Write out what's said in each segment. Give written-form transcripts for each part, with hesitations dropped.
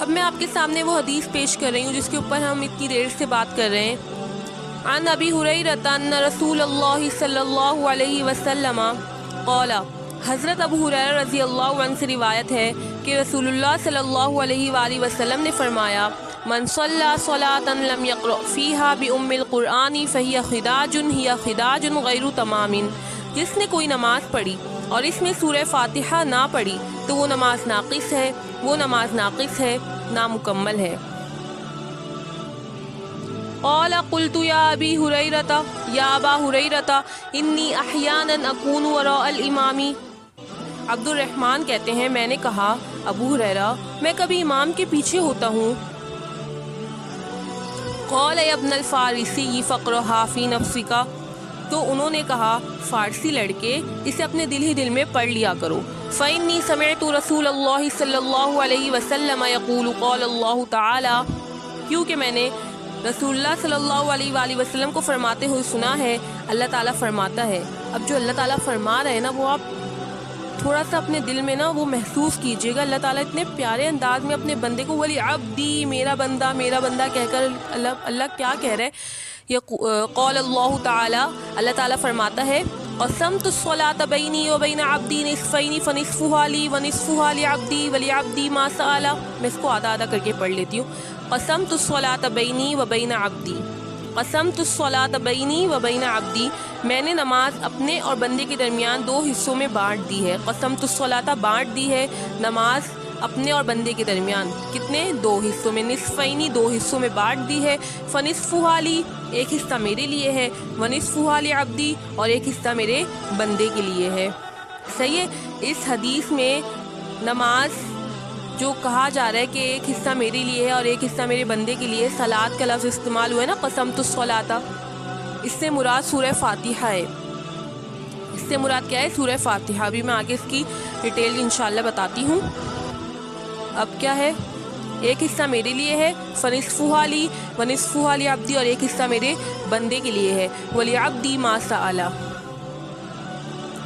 اب میں آپ کے سامنے وہ حدیث پیش کر رہی ہوں جس کے اوپر ہم اتنی دیر سے بات کر رہے ہیں۔ عن ابی ہریرہ ان رسول اللہ صلی اللہ علیہ وسلم قال، حضرت ابو ہریرہ رضی اللہ عنہ سے روایت ہے کہ رسول اللہ صلی اللہ علیہ وآلہ وسلم نے فرمایا، من صلی صلاۃ لم یقرأ فیہا بأم القرآن فہی خداج غیر تمام، جس نے کوئی نماز پڑھی اور اس میں سورہ فاتحہ نہ پڑھی تو وہ نماز ناقص ہے، نامکمل ہے۔ قال قلت یا ابی ہریرہ یا ابا ہریرہ انی احیانا اکون وراء الامام، عبد الرحمن کہتے ہیں میں نے کہا ابو ہریرہ میں کبھی امام کے پیچھے ہوتا ہوں۔ قال یا ابن الفارسی فقرھا فی نفسک، تو انہوں نے کہا فارسی لڑکے اسے اپنے دل ہی دل میں پڑھ لیا کرو۔ فإنی سمعت رسول اللہ صلی اللہ علیہ وسلم یقول قال اللہ تعالی، کیونکہ میں نے رسول اللہ صلی اللہ علیہ وآلہ وسلم کو فرماتے ہوئے سنا ہے، اللہ تعالیٰ فرماتا ہے۔ اب جو اللہ تعالیٰ فرما رہے ہیں نا وہ آپ تھوڑا سا اپنے دل میں نا وہ محسوس کیجئے گا۔ اللہ تعالیٰ اتنے پیارے انداز میں اپنے بندے کو ولی عبدی، میرا بندہ کہہ کر اللہ کیا کہہ رہے ہیں؟ قول اللہ تعالی، اللہ تعالیٰ فرماتا ہے قسمت الصلاۃ بینی و بین عبدی نصفین فنصفها لی ونصفها لعبدی ولعبدی ما سأل۔ میں اس کو آدھا کر کے پڑھ لیتی ہوں۔ قسمت الصلاۃ بینی و بین عبدی، قسمت الصلاۃ بینی و بین عبدی، میں نے نماز اپنے اور بندے کے درمیان دو حصوں میں بانٹ دی ہے۔ قسمت الصلاۃ بانٹ دی ہے نماز اپنے اور بندے کے درمیان، کتنے؟ دو حصوں میں، نصفینی دو حصوں میں بانٹ دی ہے، فنصفها لی ایک حصہ میرے لیے ہے، ونصفها لعبدی اور ایک حصہ میرے بندے کے لیے ہے۔ صحیح ہے؟ اس حدیث میں نماز جو کہا جا رہا ہے کہ ایک حصہ میرے لیے ہے اور ایک حصہ میرے بندے کے لیے، صلاۃ کا لفظ استعمال ہوا ہے نا، قسمت الصلاۃ، اس سے مراد سورہ فاتحہ ہے۔ اس سے مراد کیا ہے؟ سورہ فاتحہ۔ ابھی میں آگے اس کی ڈیٹیل انشاءاللہ بتاتی ہوں۔ اب کیا ہے؟ ایک حصہ میرے لیے ہے، فنصفها لی ونصفها لعبدی، اور ایک حصہ میرے بندے کے لیے ہے، ولعبدی ما سأل،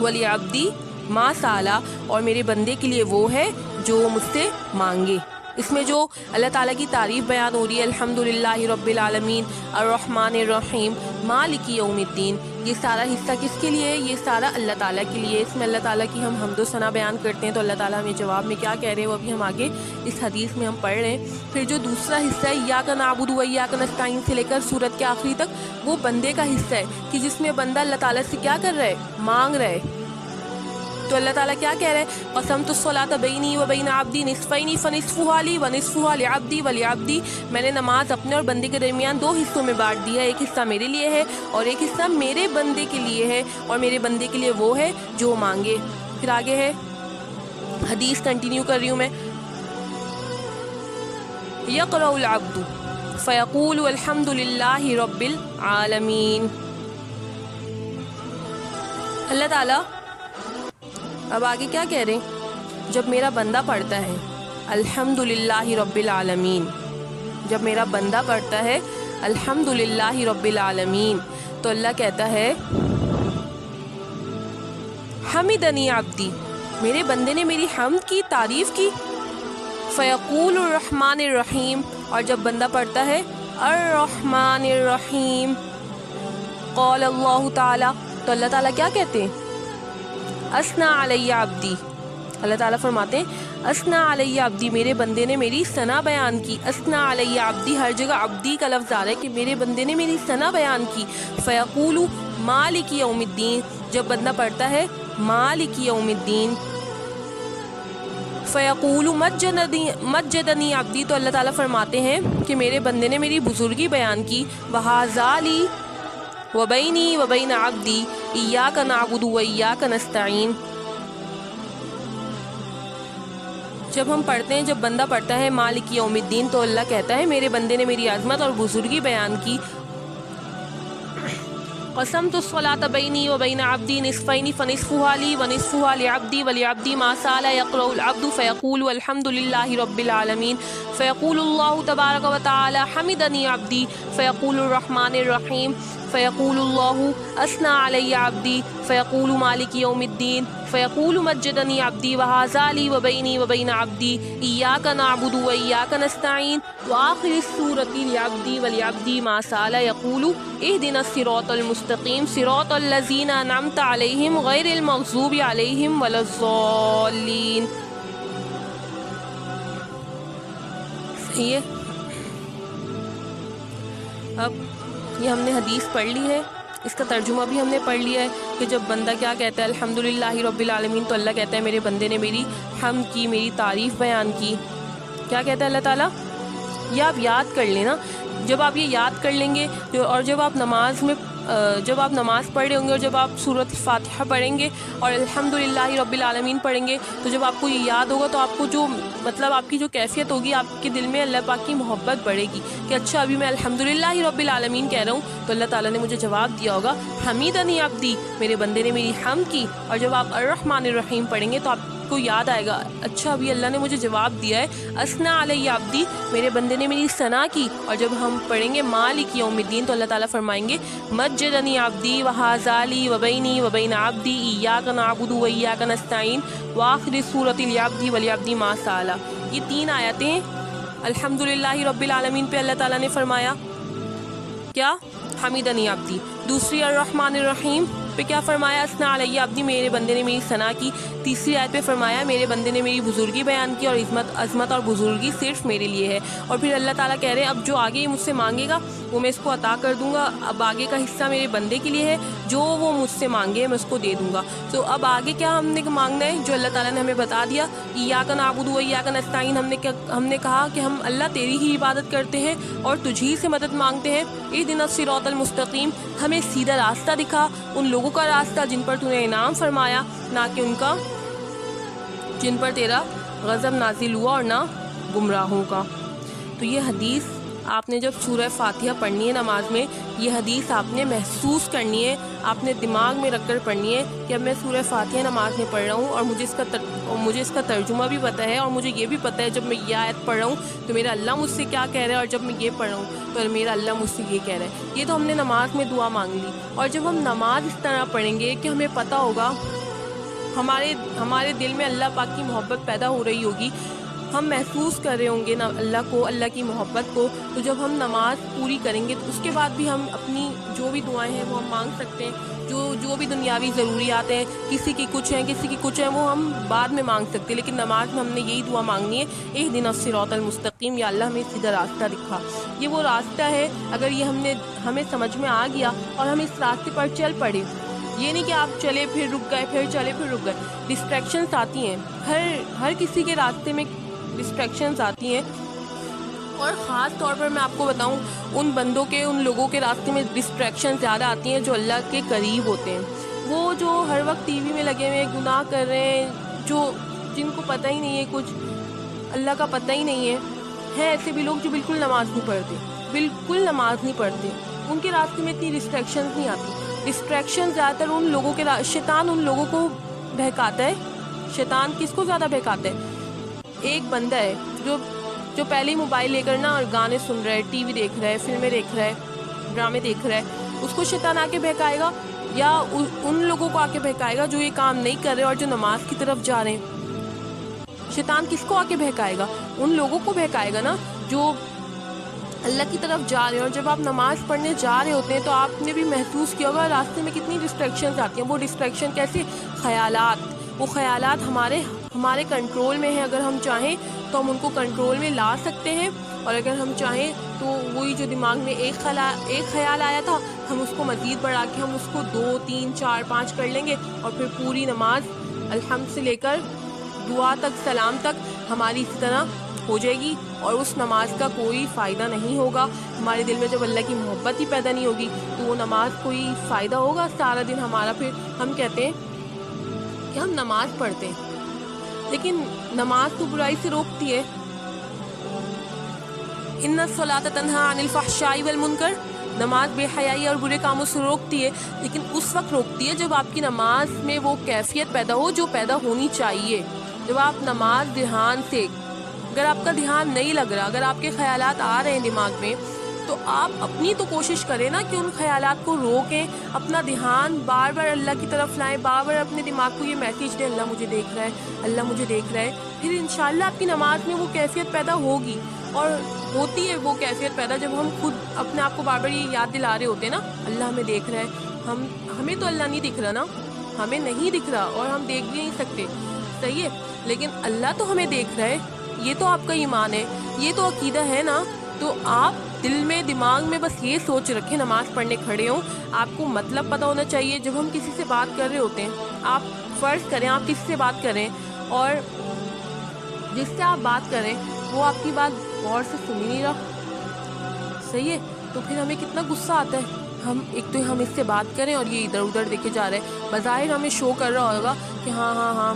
ولعبدی ما سأل، اور میرے بندے کے لیے وہ ہے جو مجھ سے مانگے۔ اس میں جو اللہ تعالیٰ کی تعریف بیان ہو رہی ہے، الحمدللہ رب العالمین الرحمن الرحیم مالک یوم الدین، یہ سارا حصہ کس کے لیے ہے؟ یہ سارا اللہ تعالیٰ کے لیے۔ اس میں اللہ تعالیٰ کی ہم حمد و ثنا بیان کرتے ہیں تو اللہ تعالیٰ ہمیں جواب میں کیا کہہ رہے ہیں وہ ابھی ہم آگے اس حدیث میں ہم پڑھ رہے ہیں۔ پھر جو دوسرا حصہ ہے ایاک نعبد و ایاک نستعین سے لے کر سورت کے آخری تک، وہ بندے کا حصہ ہے کہ جس میں بندہ اللہ تعالیٰ سے کیا کر رہا ہے؟ مانگ رہا ہے۔ تو اللہ تعالیٰ کیا کہہ رہے ہیں؟ قسمت الصلاۃ بینی و بین عبدی نصفین فنصفها لی ونصفها لعبدی ولعبدی، میں نے نماز اپنے اور بندے کے درمیان دو حصوں میں بانٹ دیا ہے، ایک حصہ میرے لیے ہے اور ایک حصہ میرے بندے کے لیے ہے، اور میرے بندے کے لیے وہ ہے جو مانگے۔ پھر آگے ہے حدیث، کنٹینیو کر رہی ہوں میں۔ یقرأ العبد فیقول الحمد للہ رب العالمین، اللہ تعالیٰ اب آگے کیا کہہ رہے ہیں؟ جب میرا بندہ پڑھتا ہے الحمدللہ رب العالمین، جب میرا بندہ پڑھتا ہے الحمدللہ رب العالمین، تو اللہ کہتا ہے حمدنی عبدی، میرے بندے نے میری حمد کی، تعریف کی۔ فیقول الرحمن الرحیم، اور جب بندہ پڑھتا ہے الرحمن الرحیم، قال اللہ تعالی، تو اللہ تعالیٰ کیا کہتے ہیں؟ اثنا علی عبدی، اللہ تعالیٰ فرماتے ہیں اثنا علی عبدی، میرے بندے نے میری ثنا بیان کی۔ اثنا علی عبدی، ہر جگہ عبدی کا لفظ آ رہا ہے کہ میرے بندے نے میری ثنا بیان کی۔ فیقول مالک یوم الدین، جب بندہ پڑھتا ہے مالک یوم الدین، فیقول مجدنی عبدی، تو اللہ تعالیٰ فرماتے ہیں کہ میرے بندے نے میری بزرگی بیان کی۔ وہذا لی وبینی وبین عبدی ایاک نعبد و ایاک نستعین، جب ہم پڑھتے ہیں، جب بندہ پڑھتا ہے مالک یوم الدین، تو اللہ کہتا ہے میرے بندے نے میری عظمت اور بزرگی بیان کی۔ قسمت الصلاۃ بینی و بین عبدی نصفین فنصفها لی ونصفها لعبدی ولعبدی ما سأل، یقرأ العبد فیقول الحمد للہ رب العالمین، فیقول اللہ تبارک و تعالی حمدنی عبدی، فیقول الرحمن الرحیم، فیقول اللہ اثنا علی عبدی، فیقول مالک یوم الدین، فیقول مجدنی عبدی وہذا لی وبینی وبین عبدی ایاک نعبد و ایاک نستعین وآخر السورۃ لعبدی ولعبدی ما سأل یقول اہدنا الصراط المستقیم صراط الذین انعمت علیہم غیر المغضوب علیہم ولا الضالین. صحیح ہے. اب یہ ہم نے حدیث پڑھ لی ہے، اس کا ترجمہ بھی ہم نے پڑھ لیا ہے کہ جب بندہ کیا کہتا ہے الحمدللہ رب العالمین، تو اللہ کہتا ہے میرے بندے نے میری حمد کی، میری تعریف بیان کی. کیا کہتا ہے اللہ تعالیٰ؟ یہ آپ یاد کر لیں نا. جب آپ یہ یاد کر لیں گے اور جب آپ نماز پڑھ رہے ہوں گے اور جب آپ سورۃ فاتحہ پڑھیں گے اور الحمدللہ رب العالمین پڑھیں گے، تو جب آپ کو یہ یاد ہوگا تو آپ کو جو مطلب آپ کی جو کیفیت ہوگی، آپ کے دل میں اللہ پاک کی محبت بڑھے گی کہ اچھا ابھی میں الحمدللہ رب العالمین کہہ رہا ہوں تو اللہ تعالیٰ نے مجھے جواب دیا ہوگا حمیدنی عبدی، میرے بندے نے میری حمد کی. اور جب آپ الرحمن الرحیم پڑھیں گے تو آپ کو یاد آئے گا اچھا ابھی اللہ نے مجھے جواب دیا ہے اثنا علی عبدی، میرے بندے نے میری ثنا کی. اور جب ہم پڑھیں گے مالک یوم الدین تو اللہ تعالیٰ فرمائیں گے مجدنی عبدی وہذا لی وبینی وبین عبدی ایاک نعبد و ایاک نستعین وآخر السورۃ لعبدی ولعبدی ما سأل. یہ 3 آیتیں الحمدللہ رب العالمین پہ اللہ تعالیٰ نے فرمایا کیا؟ حمیدنی عبدی. دوسری الرحمن الرحیم پہ کیا فرمایا؟ اثنا علی عبدی، میرے بندے نے میری ثنا کی. تیسری آیت پہ فرمایا میرے بندے نے میری بزرگی بیان کی اور عظمت اور بزرگی صرف میرے لیے ہے. اور پھر اللہ تعالیٰ کہہ رہے ہیں اب جو آگے مجھ سے مانگے گا وہ میں اس کو عطا کر دوں گا. اب آگے کا حصہ میرے بندے کے لیے ہے، جو وہ مجھ سے مانگے میں اس کو دے دوں گا. تو اب آگے کیا ہم نے مانگنا ہے جو اللہ تعالیٰ نے ہمیں بتا دیا. ایاک نعبد و ایاک نستعین، ہم نے کہا کہ ہم اللہ تیری ہی عبادت کرتے ہیں اور تجھی سے مدد مانگتے ہیں. اہدنا الصراط المستقیم، ہمیں سیدھا راستہ دکھا، ان لوگوں کا راستہ جن پر تو نے انعام فرمایا، نہ کہ ان کا جن پر تیرا غضب نازل ہوا، اور نہ گمراہوں کا. تو یہ حدیث آپ نے جب سورہ فاتحہ پڑھنی ہے نماز میں، یہ حدیث آپ نے محسوس کرنی ہے، آپ نے دماغ میں رکھ کر پڑھنی ہے کہ اب میں سورہ فاتحہ نماز میں پڑھ رہا ہوں اور مجھے اس کا ترجمہ بھی پتہ ہے، اور مجھے یہ بھی پتہ ہے جب میں یہ آیت پڑھ رہا ہوں تو میرا اللہ مجھ سے کیا کہہ رہا ہے، اور جب میں یہ پڑھ رہا ہوں تو میرا اللہ مجھ سے یہ کہہ رہا ہے. یہ تو ہم نے نماز میں دعا مانگ لی. اور جب ہم نماز اس طرح پڑھیں گے کہ ہمیں پتہ ہوگا، ہمارے دل میں اللہ پاک کی محبت پیدا ہو رہی ہوگی، ہم محسوس کر رہے ہوں گے اللہ کو، اللہ کی محبت کو، تو جب ہم نماز پوری کریں گے تو اس کے بعد بھی ہم اپنی جو بھی دعائیں ہیں وہ ہم مانگ سکتے ہیں. جو بھی دنیاوی ضروریات ہیں، کسی کی کچھ ہیں کسی کی کچھ ہیں، وہ ہم بعد میں مانگ سکتے ہیں، لیکن نماز میں ہم نے یہی دعا مانگنی ہے اہدنا الصراط المستقیم، یا اللہ ہمیں سیدھا راستہ دکھا. یہ وہ راستہ ہے اگر یہ ہمیں سمجھ میں آ گیا اور ہم اس راستے پر چل پڑے. یہ نہیں کہ آپ چلے پھر رک گئے، پھر چلے پھر رک گئے. ڈسٹریکشنز آتی ہیں، ہر کسی کے راستے میں ڈسٹریکشنز آتی ہیں، اور خاص طور پر میں آپ کو بتاؤں ان لوگوں کے راستے میں ڈسٹریکشن زیادہ آتی ہیں جو اللہ کے قریب ہوتے ہیں. وہ جو ہر وقت ٹی وی میں لگے ہوئے گناہ کر رہے ہیں، جن کو پتہ ہی نہیں ہے، کچھ اللہ کا پتہ ہی نہیں ہے ایسے بھی لوگ جو بالکل نماز نہیں پڑھتے. ان کے راستے میں اتنی ڈسٹریکشنز نہیں آتی. ڈسٹریکشن زیادہ تر ان لوگوں شیطان ان لوگوں کو بہکاتا ہے. شیطان کس کو زیادہ بہکاتا ہے؟ ایک بندہ ہے جو پہلے ہی موبائل لے کر نا اور گانے سن رہا ہے، ٹی وی دیکھ رہا ہے، فلمیں دیکھ رہا ہے، ڈرامے دیکھ رہا ہے. اس کو شیطان آ کے بہکائے گا، یا ان لوگوں کو آ کے بہکائے گا جو یہ کام نہیں کر رہے اور جو نماز کی طرف جا رہے ہیں. شیطان کس کو آ کے بہکائے گا؟ ان لوگوں کو بہکائے گا نا جو اللہ کی طرف جا رہے ہیں. اور جب آپ نماز پڑھنے جا رہے ہوتے ہیں تو آپ نے بھی محسوس کیا ہوگا راستے میں کتنی ڈسٹریکشنز آتی ہیں. وہ ڈسٹریکشن کیسے؟ وہ خیالات ہمارے کنٹرول میں ہیں. اگر ہم چاہیں تو ہم ان کو کنٹرول میں لا سکتے ہیں، اور اگر ہم چاہیں تو وہی جو دماغ میں ایک خیال آیا تھا، ہم اس کو مزید بڑھا کے ہم اس کو 2 3 4 5 کر لیں گے، اور پھر پوری نماز الحمد سے لے کر دعا تک، سلام تک ہماری اسی طرح ہو جائے گی، اور اس نماز کا کوئی فائدہ نہیں ہوگا. ہمارے دل میں جب اللہ کی محبت ہی پیدا نہیں ہوگی تو وہ نماز کوئی فائدہ ہوگا؟ سارا دن ہمارا، پھر ہم کہتے ہیں کہ ہم نماز پڑھتے ہیں، لیکن نماز تو برائی سے روکتی ہے. ان الصلاۃ تنہی عن الفحشاء والمنکر، نماز بے حیائی اور برے کاموں سے روکتی ہے، لیکن اس وقت روکتی ہے جب آپ کی نماز میں وہ کیفیت پیدا ہو جو پیدا ہونی چاہیے. جب آپ نماز دھیان سے، اگر آپ کا دھیان نہیں لگ رہا، اگر آپ کے خیالات آ رہے ہیں دماغ میں، تو آپ اپنی تو کوشش کریں نا کہ ان خیالات کو روکیں، اپنا دھیان بار بار اللہ کی طرف لائیں، بار بار اپنے دماغ کو یہ میسیج دیں اللہ مجھے دیکھ رہا ہے، اللہ مجھے دیکھ رہا ہے. پھر انشاءاللہ آپ کی نماز میں وہ کیفیت پیدا ہوگی. اور ہوتی ہے وہ کیفیت پیدا جب ہم خود اپنے آپ کو بار بار یہ یاد دلا رہے ہوتے ہیں نا اللہ ہمیں دیکھ رہا ہے. ہمیں تو اللہ نہیں دکھ رہا نا، ہمیں نہیں دکھ رہا اور ہم دیکھ بھی نہیں سکتے، صحیح ہے، لیکن اللہ تو ہمیں دیکھ رہا ہے. یہ تو آپ کا ایمان ہے، یہ تو عقیدہ ہے نا. تو آپ دل میں دماغ میں بس یہ سوچ رکھیں نماز پڑھنے کھڑے ہوں، آپ کو مطلب پتہ ہونا چاہیے. جب ہم کسی سے بات کر رہے ہوتے ہیں، آپ فرض کریں آپ کسی سے بات کریں اور جس سے آپ بات کریں وہ آپ کی بات غور سے سن ہی نہیں رہا، صحیح ہے، تو پھر ہمیں کتنا غصہ آتا ہے. ایک تو ہم اس سے بات کریں اور یہ ادھر ادھر دیکھے جا رہے ہیں، بظاہر ہمیں شو کر رہا ہوگا کہ ہاں ہاں ہاں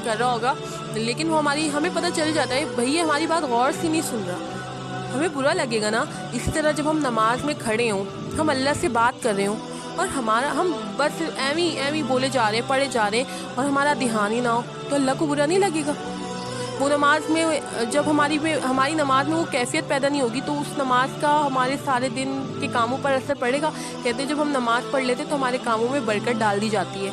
کر رہا ہوگا، لیکن وہ ہمیں پتہ چل جاتا ہے بھئی یہ ہماری بات غور سے نہیں سن رہا. ہمیں برا لگے گا نا. اسی طرح جب ہم نماز میں کھڑے ہوں، ہم اللہ سے بات کر رہے ہوں اور ہم بس ایویں بولے جا رہے ہیں، پڑھے جا رہے ہیں اور ہمارا دھیان ہی نہ ہو، تو اللہ کو برا نہیں لگے گا. وہ نماز میں جب ہماری نماز میں وہ کیفیت پیدا نہیں ہوگی تو اس نماز کا ہمارے سارے دن کے کاموں پر اثر پڑے گا. کہتے ہیں جب ہم نماز پڑھ لیتے تو ہمارے کاموں میں برکت ڈال دی جاتی ہے.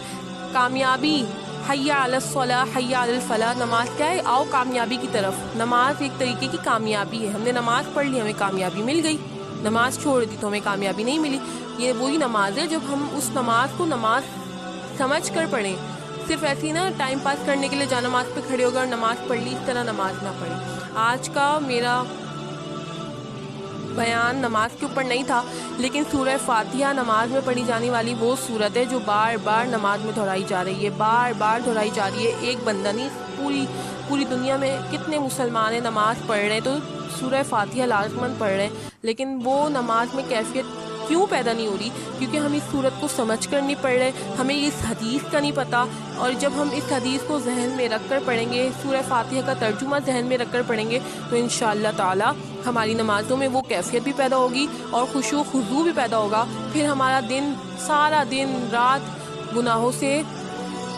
کامیابی، حی علی الصلاح حی علی الفلاح، نماز کیا ہے؟ آؤ کامیابی کی طرف. نماز ایک طریقے کی کامیابی ہے. ہم نے نماز پڑھ لی، ہمیں کامیابی مل گئی. نماز چھوڑ دی تو ہمیں کامیابی نہیں ملی. یہ وہی نماز ہے جب ہم اس نماز کو نماز سمجھ کر پڑھیں. صرف ایسی نا ٹائم پاس کرنے کے لیے جا نماز پہ کھڑے ہو گئے اور نماز پڑھ لی، اس طرح نماز نہ پڑھیں. آج کا میرا بیان نماز کے اوپر نہیں تھا، لیکن سورہ فاتحہ نماز میں پڑھی جانے والی وہ سورت ہے جو بار بار نماز میں دہرائی جا رہی ہے، بار بار دہرائی جا رہی ہے. ایک بندہ نہیں، پوری دنیا میں کتنے مسلمان ہیں نماز پڑھ رہے ہیں تو سورہ فاتحہ لازماً پڑھ رہے ہیں، لیکن وہ نماز میں کیفیت کیوں پیدا نہیں ہو رہی؟ کیونکہ ہم اس صورت کو سمجھ کر نہیں پڑھ رہے، ہمیں اس حدیث کا نہیں پتہ. اور جب ہم اس حدیث کو ذہن میں رکھ کر پڑھیں گے، سورہ فاتحہ کا ترجمہ ذہن میں رکھ کر پڑھیں گے، تو انشاءاللہ تعالی ہماری نمازوں میں وہ کیفیت بھی پیدا ہوگی اور خشوع و خضوع بھی پیدا ہوگا. پھر ہمارا دن، سارا دن رات گناہوں سے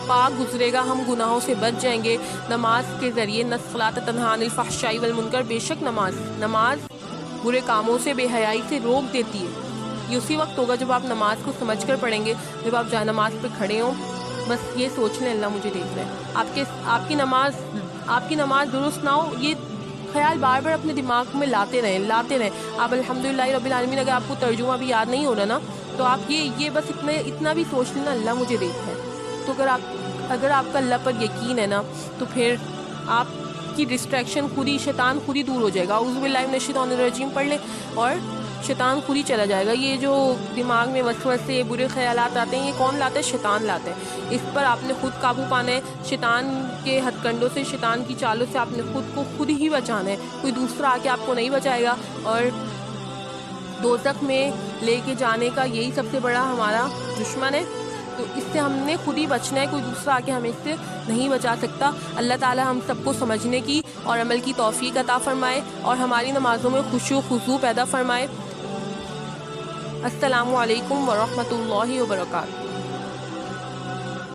پاک گزرے گا، ہم گناہوں سے بچ جائیں گے نماز کے ذریعے. الصلاۃ تنہی عن الفحشاء والمنکر، بے شک نماز برے کاموں سے، بے حیائی سے روک دیتی ہے. یہ اسی وقت ہوگا جب آپ نماز کو سمجھ کر پڑھیں گے، جب آپ جائے نماز پہ کھڑے ہوں، بس یہ سوچ لیں اللہ مجھے دیکھ رہا ہے. آپ کی نماز درست نہ ہو، یہ خیال بار بار اپنے دماغ میں لاتے رہیں. آپ الحمدللہ رب العالمین، اگر آپ کو ترجمہ بھی یاد نہیں ہو رہا نا تو آپ یہ بس اتنا بھی سوچ لینا اللہ مجھے دیکھ رہا ہے. تو اگر آپ کا اللہ پر یقین ہے نا تو پھر آپ کی ڈسٹریکشن شیطان خود ہی دور ہو جائے گا. اعوذ باللہ من الشیطان الرجیم پڑھ لیں اور شیطان خود ہی چلا جائے گا. یہ جو دماغ میں وسوسے برے خیالات آتے ہیں، یہ کون لاتا ہے؟ شیطان لاتا ہے. اس پر آپ نے خود قابو پانا ہے. شیطان کے ہتھ کنڈوں سے، شیطان کی چالوں سے آپ نے خود ہی بچانا ہے. کوئی دوسرا آ کے آپ کو نہیں بچائے گا. اور دوزخ میں لے کے جانے کا یہی سب سے بڑا ہمارا دشمن ہے. تو اس سے ہم نے خود ہی بچنا ہے، کوئی دوسرا آ کے ہمیں اس سے نہیں بچا سکتا. اللہ تعالی ہم سب کو سمجھنے کی اور عمل کی توفیق عطا فرمائے اور ہماری نمازوں میں خشوع و خضوع پیدا فرمائے. السلام علیکم ورحمۃ اللہ وبرکاتہ.